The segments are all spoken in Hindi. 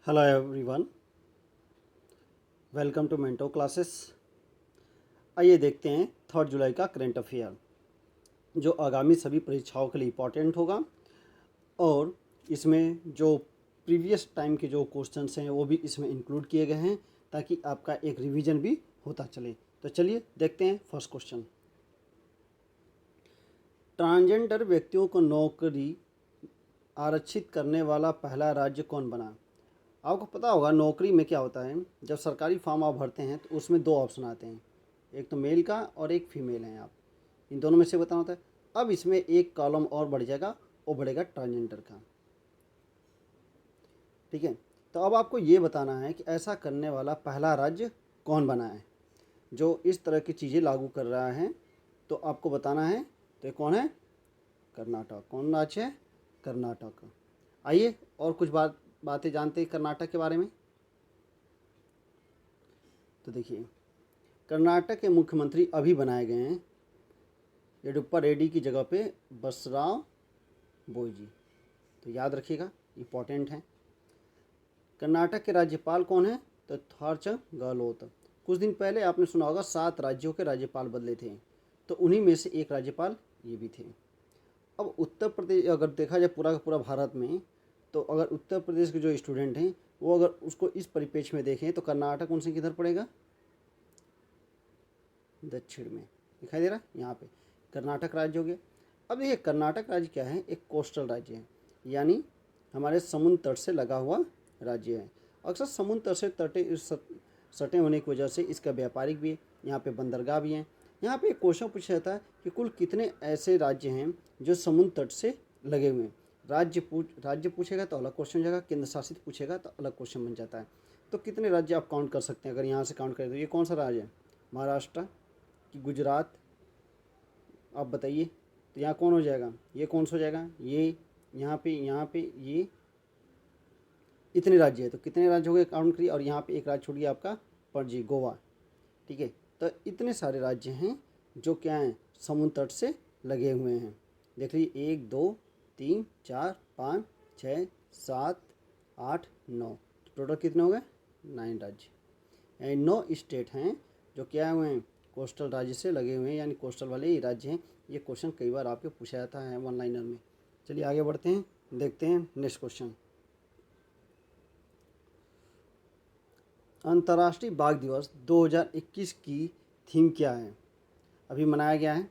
Hello everyone, welcome to Mento classes. आइए देखते हैं 3 जुलाई का करंट अफेयर जो आगामी सभी परीक्षाओं के लिए इम्पोर्टेंट होगा और इसमें जो प्रीवियस टाइम के जो क्वेश्चंस हैं वो भी इसमें इंक्लूड किए गए हैं ताकि आपका एक रिवीजन भी होता चले। तो चलिए देखते हैं फर्स्ट क्वेश्चन। ट्रांसजेंडर व्यक्तियों को नौकरी आरक्षित करने वाला पहला राज्य कौन बना? आपको पता होगा नौकरी में क्या होता है, जब सरकारी फॉर्म आप भरते हैं तो उसमें 2 ऑप्शन आते हैं, एक तो मेल का और एक फीमेल है। आप इन दोनों में से बताना होता है। अब इसमें एक कॉलम और बढ़ जाएगा, वो बढ़ेगा ट्रांसजेंडर का। ठीक है, तो अब आपको ये बताना है कि ऐसा करने वाला पहला राज्य कौन बना है जो इस तरह की चीज़ें लागू कर रहा है। तो आपको बताना है, तो ये कौन है? कर्नाटक। कौन राज्य है? कर्नाटक। आइए और कुछ बातें जानते हैं कर्नाटक के बारे में। तो देखिए, कर्नाटक के मुख्यमंत्री अभी बनाए गए हैं येडियुरप्पा रेड्डी की जगह पे बसवराज बोजी। तो याद रखिएगा, इम्पोर्टेंट है। कर्नाटक के राज्यपाल कौन है? तो थावरचंद गहलोत। कुछ दिन पहले आपने सुना होगा 7 राज्यों के राज्यपाल बदले थे, तो उन्हीं में से एक राज्यपाल ये भी थे। अब उत्तर प्रदेश अगर देखा जाए पूरा का पूरा भारत में, तो अगर उत्तर प्रदेश के जो स्टूडेंट हैं वो अगर उसको इस परिप्रेक्ष्य में देखें तो कर्नाटक उनसे किधर पड़ेगा? दक्षिण में। दिखाई दे रहा है यहाँ पे कर्नाटक राज्य हो गया। अब ये कर्नाटक राज्य क्या है? एक कोस्टल राज्य है, यानी हमारे समुद्र तट से लगा हुआ राज्य है। अक्सर समुद्र तट से सटे होने की वजह से इसका व्यापारिक भी है, यहाँ पे बंदरगाह भी हैं। यहाँ पे एक क्वेश्चन पूछा जाता है कि कुल कितने ऐसे राज्य हैं जो समुद्र तट से लगे हुए हैं। राज्य पूछेगा तो अलग क्वेश्चन हो जाएगा, केंद्र शासित पूछेगा तो अलग क्वेश्चन बन जाता है। तो कितने राज्य आप काउंट कर सकते हैं? अगर यहाँ से काउंट करें तो ये कौन सा राज्य है? महाराष्ट्र कि गुजरात? आप बताइए। तो यहाँ कौन हो जाएगा? ये कौन सा हो जाएगा? ये यहाँ पे ये इतने राज्य है। तो कितने राज्य हो गए काउंट करिए, और यहाँ पे एक राज्य छूट गया आपका, पणजी, गोवा। ठीक है, तो इतने सारे राज्य हैं जो क्या हैं? समुद्र तट से लगे हुए हैं। देख लीजिए, 1 2 3 4 5 6 7 8 9, टोटल कितने हो गए? 9 राज्य, यानी 9 स्टेट हैं जो क्या हुए हैं? कोस्टल राज्य से लगे हुए हैं, यानी कोस्टल वाले ही राज्य हैं। ये क्वेश्चन कई बार आपके पूछा जाता है वन लाइनर में। चलिए आगे बढ़ते हैं, देखते हैं नेक्स्ट क्वेश्चन। अंतर्राष्ट्रीय बाघ दिवस 2021 की थीम क्या है? अभी मनाया गया है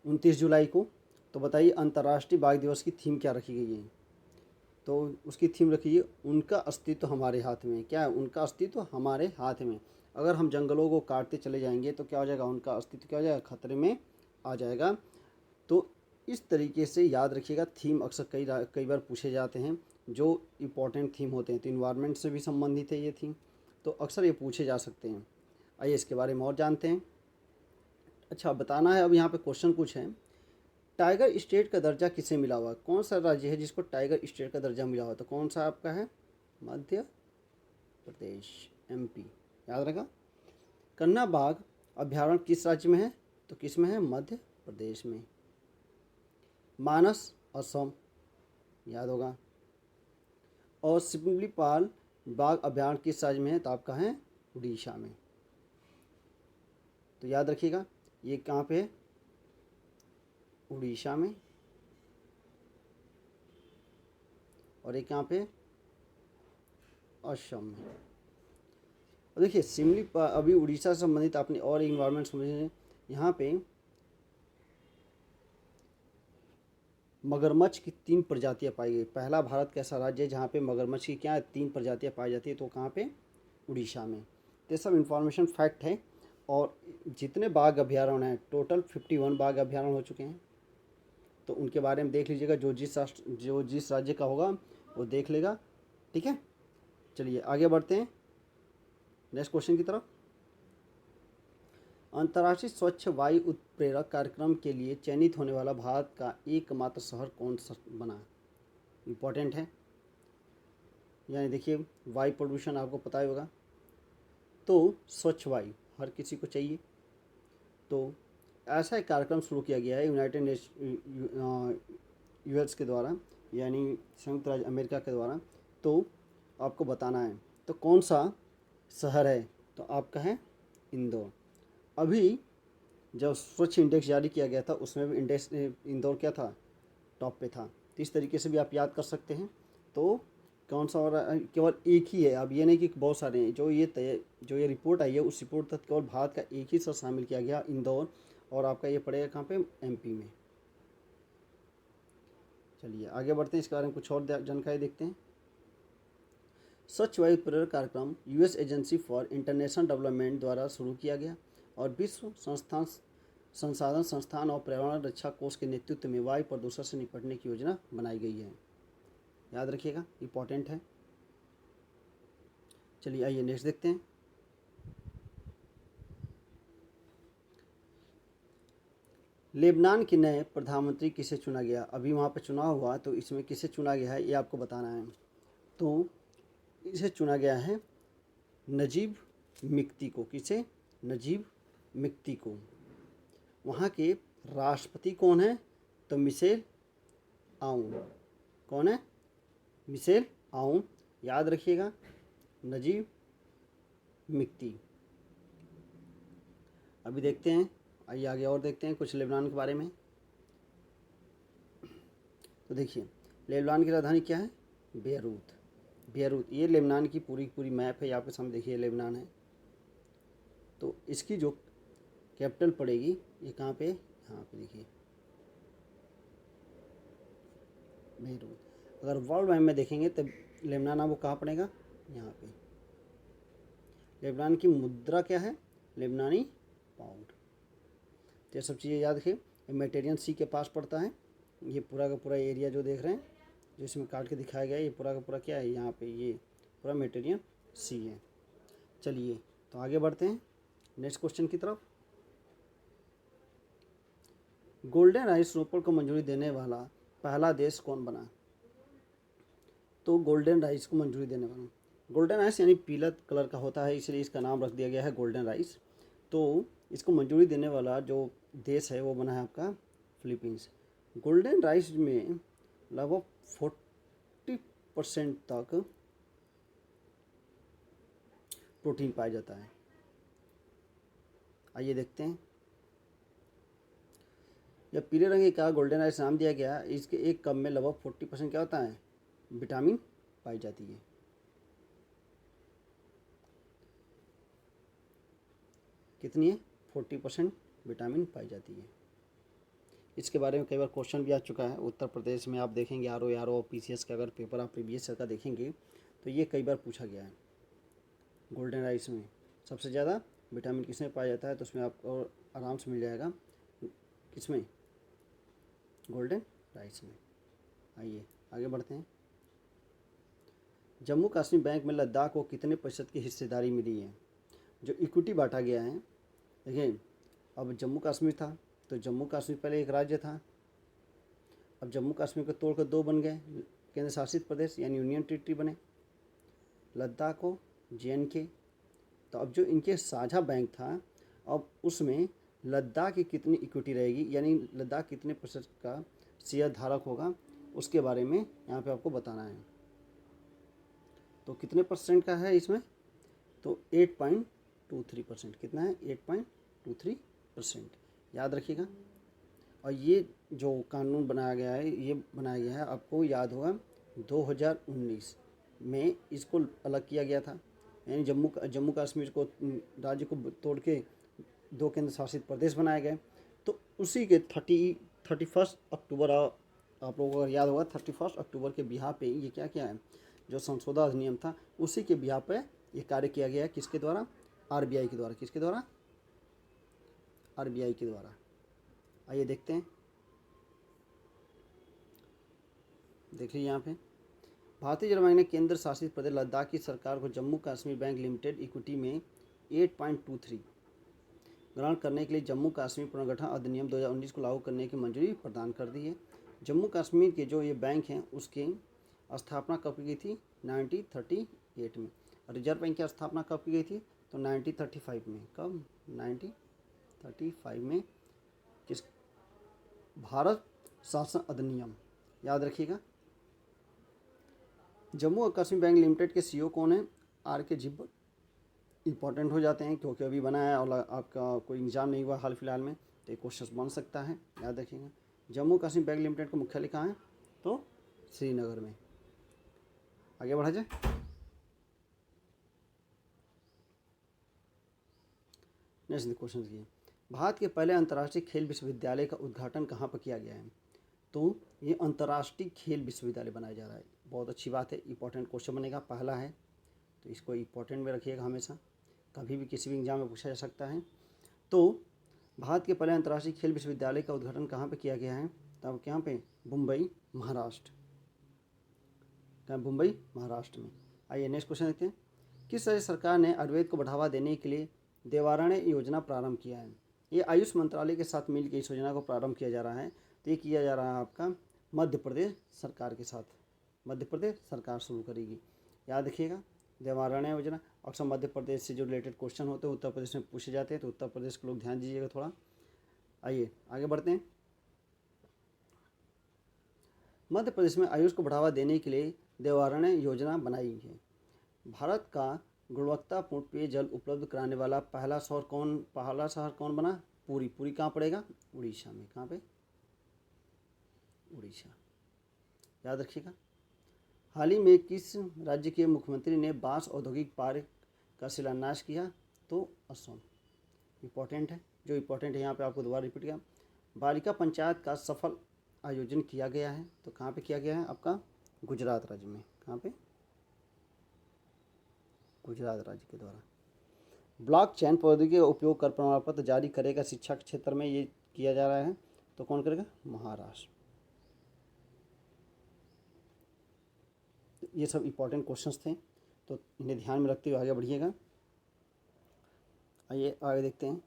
29 जुलाई को। तो बताइए अंतर्राष्ट्रीय बाघ दिवस की थीम क्या रखी गई है? तो उसकी थीम रखी है, उनका अस्तित्व हमारे हाथ में। क्या है? उनका अस्तित्व हमारे हाथ में। अगर हम जंगलों को काटते चले जाएंगे तो क्या हो जाएगा? उनका अस्तित्व क्या हो जाएगा? खतरे में आ जाएगा। तो इस तरीके से याद रखिएगा, थीम अक्सर कई बार पूछे जाते हैं जो इम्पोर्टेंट थीम होते हैं। तो इन्वायरमेंट से भी संबंधित है ये थीम, तो अक्सर ये पूछे जा सकते हैं। आइए इसके बारे में और जानते हैं। अच्छा, बताना है अब यहाँ पे क्वेश्चन कुछ है, टाइगर स्टेट का दर्जा किसे मिला हुआ है? कौन सा राज्य है जिसको टाइगर स्टेट का दर्जा मिला हुआ है? तो कौन सा आपका है? मध्य प्रदेश, एमपी। याद रखा। कन्ना बाघ अभ्यारण्य किस राज्य में है? तो किस में है? मध्य प्रदेश में। मानस असम, याद होगा। और सिमलीपाल बाघ अभ्यारण्य किस राज्य में है? तो आपका है उड़ीसा में। तो याद रखिएगा, ये कहाँ पे है? उड़ीसा में। और ये कहाँ पे? असम में। देखिए अभी उड़ीसा से संबंधित आपने और इन्वायरमेंट समझे। यहाँ पे मगरमच्छ की 3 प्रजातियाँ पाई गई। पहला भारत का ऐसा राज्य है जहाँ पे मगरमच्छ की क्या है? 3 प्रजातियाँ पाई जाती है। तो कहाँ पे? उड़ीसा में। तो सब इन्फॉर्मेशन फैक्ट है। और जितने बाघ अभ्यारण्य हैं, टोटल 51 बाघ अभ्यारण्य हो चुके हैं। तो उनके बारे में देख लीजिएगा, जो जिस राज्य का होगा वो देख लेगा। ठीक है, चलिए आगे बढ़ते हैं नेक्स्ट क्वेश्चन की तरफ। अंतर्राष्ट्रीय स्वच्छ वायु उत्प्रेरक कार्यक्रम के लिए चयनित होने वाला भारत का एकमात्र शहर कौन सा बना? इम्पोर्टेंट है, यानी देखिए वायु प्रदूषण आपको पता ही होगा, तो स्वच्छ वायु हर किसी को चाहिए। तो ऐसा एक कार्यक्रम शुरू किया गया है यूएस के द्वारा, यानी संयुक्त राज्य अमेरिका के द्वारा, तो आपको बताना है। तो कौन सा शहर है, तो आपका है इंदौर। अभी जब स्वच्छ इंडेक्स जारी किया गया था उसमें भी इंडेक्स इंदौर क्या था, टॉप पे था। तो इस तरीके से भी आप याद कर सकते हैं। तो कौन सा और केवल एक ही है, अब ये नहीं कि बहुत सारे हैं। जो ये रिपोर्ट आई है उस रिपोर्ट तक केवल भारत का एक ही शहर शामिल किया गया, इंदौर, और आपका ये पड़ेगा कहाँ पे, एमपी में। चलिए आगे बढ़ते हैं, इसके बारे में कुछ और जानकारी देखते हैं। स्वच्छ वायु प्रेरक कार्यक्रम US agency for international development द्वारा शुरू किया गया और विश्व संसाधन संस्थान और पर्यावरण रक्षा कोष के नेतृत्व में वायु प्रदूषण से निपटने की योजना बनाई गई है। याद रखिएगा, इंपॉर्टेंट है। चलिए आइए नेक्स्ट देखते हैं। लेबनान के नए प्रधानमंत्री किसे चुना गया, अभी वहाँ पर चुनाव हुआ, तो इसमें किसे चुना गया है ये आपको बताना है। तो इसे चुना गया है नजीब मिक्ती को। किसे, नजीब मिक्ती को। वहाँ के राष्ट्रपति कौन है, तो मिशेल आउन। कौन है, मिशेल आउन। याद रखिएगा, नजीब मिक्ती। अभी देखते हैं, आइए आगे और देखते हैं कुछ लेबनान के बारे में। तो देखिए, लेबनान की राजधानी क्या है, बेरूत। बेरूत, ये लेबनान की पूरी मैप है, यहाँ पे सामने देखिए लेबनान है। तो इसकी जो कैपिटल पड़ेगी ये कहाँ पे, यहाँ पे देखिए बेरूत। अगर वर्ल्ड मैप में देखेंगे तो लेबनान आपको कहाँ पड़ेगा, यहाँ पे। लेबनान की मुद्रा क्या है, लेबनानी पाउंड। तो ये सब चीज़ें याद रखिए। मेडिटेरियन सी के पास पड़ता है ये पूरा का पूरा एरिया जो देख रहे हैं, जो इसमें काट के दिखाया गया है, ये पूरा का पूरा क्या है, यहाँ पे ये पूरा मेडिटेरियन सी है। चलिए तो आगे बढ़ते हैं नेक्स्ट क्वेश्चन की तरफ। गोल्डन राइस रोपड़ को मंजूरी देने वाला पहला देश कौन बना। तो गोल्डन राइस को मंजूरी देने वाला, गोल्डन राइस यानी पीला कलर का होता है, इसलिए इसका नाम रख दिया गया है गोल्डन राइस। तो इसको मंजूरी देने वाला जो देश है वो बना है आपका फिलीपींस। गोल्डन राइस में लगभग 40% तक प्रोटीन पाया जाता है। आइए देखते हैं। जब पीले रंग का गोल्डन राइस नाम दिया गया, इसके एक कप में लगभग 40% क्या होता है, विटामिन पाई जाती है। कितनी है, 40% विटामिन पाई जाती है। इसके बारे में कई बार क्वेश्चन भी आ चुका है। उत्तर प्रदेश में आप देखेंगे आर ओ पीसीएस का अगर पेपर आप प्रीवियस ईयर का देखेंगे तो ये कई बार पूछा गया है। गोल्डन राइस में सबसे ज़्यादा विटामिन किसमें पाया जाता है, तो उसमें आपको आराम से मिल जाएगा, किसमें, गोल्डन राइस में। आइए आगे बढ़ते हैं। जम्मू कश्मीर बैंक में लद्दाख को कितने प्रतिशत की हिस्सेदारी मिली है, जो इक्विटी बांटा गया है। देखिए, अब जम्मू कश्मीर था तो जम्मू कश्मीर पहले एक राज्य था, अब जम्मू कश्मीर को तोड़कर दो बन गए केंद्र शासित प्रदेश यानी यूनियन टेरिटरी बने, लद्दाख को JNK। तो अब जो इनके साझा बैंक था, अब उसमें लद्दाख की कितनी इक्विटी रहेगी, यानी लद्दाख कितने प्रतिशत का शेयर धारक होगा, उसके बारे में यहाँ पे आपको बताना है। तो कितने परसेंट का है इसमें, तो 8.23%। कितना है, 8.23%। याद रखिएगा। और ये जो कानून बनाया गया है, ये बनाया गया है, आपको याद होगा 2019 में इसको अलग किया गया था, यानी जम्मू कश्मीर को राज्य को तोड़ के दो केंद्र शासित प्रदेश बनाए गए। तो उसी के 31 अक्टूबर, आप लोगों को अगर याद होगा 31 अक्टूबर के बिहार पे ये क्या क्या है, जो संशोधन अधिनियम था उसी के बिहार पे ये कार्य किया गया है। किसके द्वारा, RBI के द्वारा। किसके द्वारा, RBI के द्वारा। आइए देखते हैं। देखिए यहाँ पे भारतीय रिजर्व बैंक ने केंद्र शासित प्रदेश लद्दाख की सरकार को Jammu Kashmir bank limited equity में 8.23 ग्रहण करने के लिए जम्मू कश्मीर पुनर्गठन अधिनियम 2019 को लागू करने की मंजूरी प्रदान कर दी है। जम्मू कश्मीर के जो ये बैंक हैं उसकी स्थापना कब की गई थी, 1938 में। रिजर्व बैंक की स्थापना कब की गई थी, तो 1935 में। कब, 1935 में। किस, भारत शासन अधिनियम, याद रखिएगा, जम्मू और कश्मीर बैंक लिमिटेड के सीईओ कौन है? आर के जिब्बर। इंपॉर्टेंट हो जाते हैं क्योंकि अभी बना है और आपका कोई एग्ज़ाम नहीं हुआ हाल फिलहाल में, तो एक क्वेश्चन बन सकता है, याद रखिएगा। जम्मू कश्मीर बैंक लिमिटेड का मुख्यालय कहाँ है? तो श्रीनगर में। आगे बढ़ा जाए। नेक्स्ट क्वेश्चन देखिए, भारत के पहले अंतर्राष्ट्रीय खेल विश्वविद्यालय का उद्घाटन कहाँ पर किया गया है? तो ये अंतर्राष्ट्रीय खेल विश्वविद्यालय बनाया जा रहा है। बहुत अच्छी बात है, इंपॉर्टेंट क्वेश्चन बनेगा, पहला है, तो इसको इंपॉर्टेंट में रखिएगा हमेशा, कभी भी किसी भी एग्जाम में पूछा जा सकता है। तो भारत के पहले अंतर्राष्ट्रीय खेल विश्वविद्यालय का उद्घाटन कहाँ पे किया गया है? तब यहाँ पे मुंबई महाराष्ट्र, क्या मुंबई महाराष्ट्र में। आइए नेक्स्ट क्वेश्चन देखते हैं, किस राज्य सरकार ने आयुर्वेद को बढ़ावा देने के लिए देवारण्य योजना प्रारंभ किया है? ये आयुष मंत्रालय के साथ मिलकर इस योजना को प्रारंभ किया जा रहा है। तो ये किया जा रहा है आपका मध्य प्रदेश सरकार के साथ, मध्य प्रदेश सरकार शुरू करेगी, याद रखिएगा। देवारण्य योजना अक्सर मध्य प्रदेश से जो रिलेटेड क्वेश्चन होते हैं उत्तर प्रदेश में पूछे जाते हैं, तो उत्तर प्रदेश के लोग ध्यान दीजिएगा थोड़ा। आइए आगे बढ़ते हैं। मध्य प्रदेश में आयुष को बढ़ावा देने के लिए देवारण्य योजना बनाई है। भारत का गुणवत्तापूर्ण पेयजल उपलब्ध कराने वाला पहला शहर कौन बना? पुरी। पुरी कहाँ पड़ेगा? उड़ीसा में। कहाँ पे? उड़ीसा, याद रखिएगा। हाल ही में किस राज्य के मुख्यमंत्री ने बांस औद्योगिक पार्क का शिलान्यास किया? तो असम। इम्पॉर्टेंट है, जो इम्पोर्टेंट है यहाँ पे आपको दोबारा रिपीट किया। बालिका पंचायत का सफल आयोजन किया गया है, तो कहाँ पे किया गया है? आपका गुजरात राज्य में। कहाँ पे? गुजरात राज्य के द्वारा। ब्लॉकचेन प्रौद्योगिकी का उपयोग कर प्रमाण पत्र जारी करेगा शिक्षा के क्षेत्र में, ये किया जा रहा है, तो कौन करेगा? महाराष्ट्र। ये सब इम्पोर्टेंट क्वेश्चंस थे, तो इन्हें ध्यान में रखते हुए आगे बढ़िएगा। आइए आगे देखते हैं।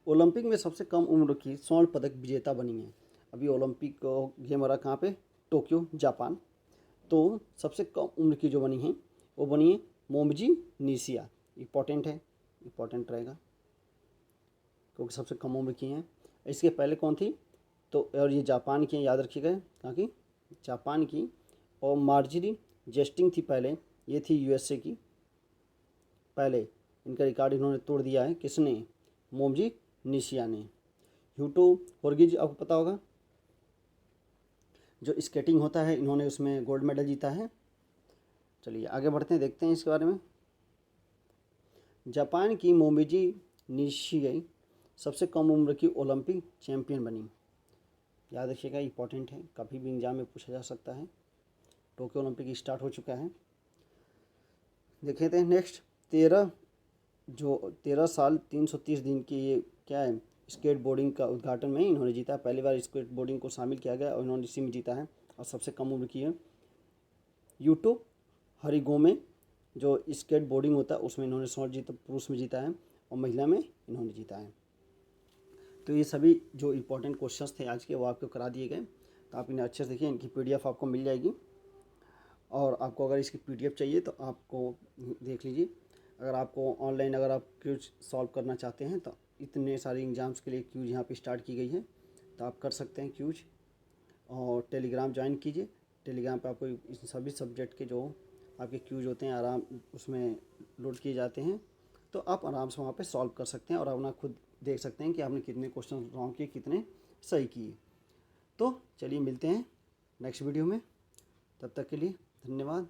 ओलंपिक में सबसे कम उम्र की स्वर्ण पदक विजेता बनी है। अभी ओलंपिक गेम हो रहा कहाँ पे? Tokyo, Japan. तो सबसे कम उम्र की जो बनी है वो बनी है मोमजी निशिया। इम्पॉर्टेंट है, इम्पॉर्टेंट रहेगा क्योंकि सबसे कम उम्र की हैं। इसके पहले कौन थी? तो और ये जापान की, याद रखिएगा, कहाँ की? जापान की। और मार्जरी जेस्टिंग थी पहले, ये थी यूएसए की पहले। इनका रिकॉर्ड इन्होंने तोड़ दिया है, किसने? मोमजी निशिया ने। ह्यूटो होर्गिज आपको पता होगा, जो स्केटिंग होता है, इन्होंने उसमें गोल्ड मेडल जीता है। चलिए आगे बढ़ते हैं, देखते हैं इसके बारे में। जापान की मोमिजी निशिया सबसे कम उम्र की ओलंपिक चैंपियन बनी, याद रखिएगा, इंपॉर्टेंट है, कभी भी एग्जाम में पूछा जा सकता है। टोक्यो ओलंपिक स्टार्ट हो चुका है। देखे थे नेक्स्ट 13 साल 330 दिन की ये क्या है? स्केट बोर्डिंग का उद्घाटन में इन्होंने जीता। पहली बार स्केट बोर्डिंग को शामिल किया गया और इन्होंने इसी में जीता है, और सबसे कम उम्र की है। यूटो हरिगोमे जो स्केट बोर्डिंग होता है उसमें इन्होंने स्वर्ण जीता, पुरुष में जीता है, और महिला में इन्होंने जीता है। तो ये सभी जो इम्पोर्टेंट क्वेश्चंस थे आज के वो आपको करा दिए गए, तो आप इन्हें अच्छे से देखिए। इनकी पीडीएफ आपको मिल जाएगी, और आपको अगर इसकी पीडीएफ चाहिए तो आपको देख लीजिए। अगर आपको ऑनलाइन अगर आप क्यूज सॉल्व करना चाहते हैं तो इतने सारे एग्ज़ाम्स के लिए क्यूज यहाँ पे स्टार्ट की गई है, तो आप कर सकते हैं क्यूज। और टेलीग्राम ज्वाइन कीजिए, टेलीग्राम पे आपको इस सभी सब्जेक्ट के जो आपके क्यूज होते हैं आराम उसमें लोड किए जाते हैं, तो आप आराम से वहाँ पे सॉल्व कर सकते हैं और अपना खुद देख सकते हैं कि आपने कितने क्वेश्चन रॉन्ग किए, कितने सही किए। तो चलिए मिलते हैं नेक्स्ट वीडियो में, तब तक के लिए धन्यवाद।